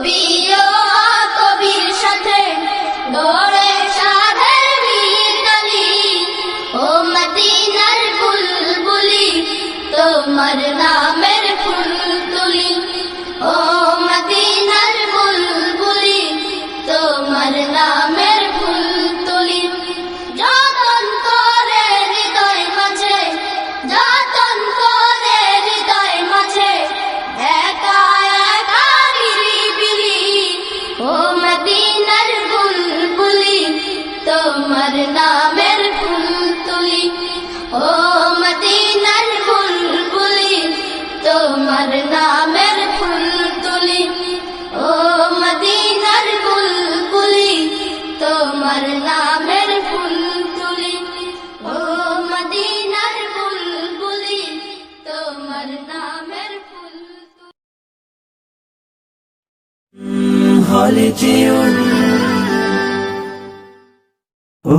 কবি ও কবির সাথে গড়ে সাধের মিতালি, ও মদিনার বুলবুলি তোমার নামের ফুল তুলি, ও মদিনার বুলবুলি তোমার নামের ফুল তুলি। যতন করে হৃদয় মাঝে, যতন করে হৃদয় মাঝে, একা একা নিরিবিলি, ও মদিনার বুলবুলি তোমার নামের ফুল তুলি, ও মদিনার বুলবুলি তোমার নামের ফুল তুলি, ও মদিনার বুলবুলি তোমার নামের ফুল তুলি, ও মদিনার বুলবুলি তোমার নামের ফুল তুলি। হলে যেও না, ও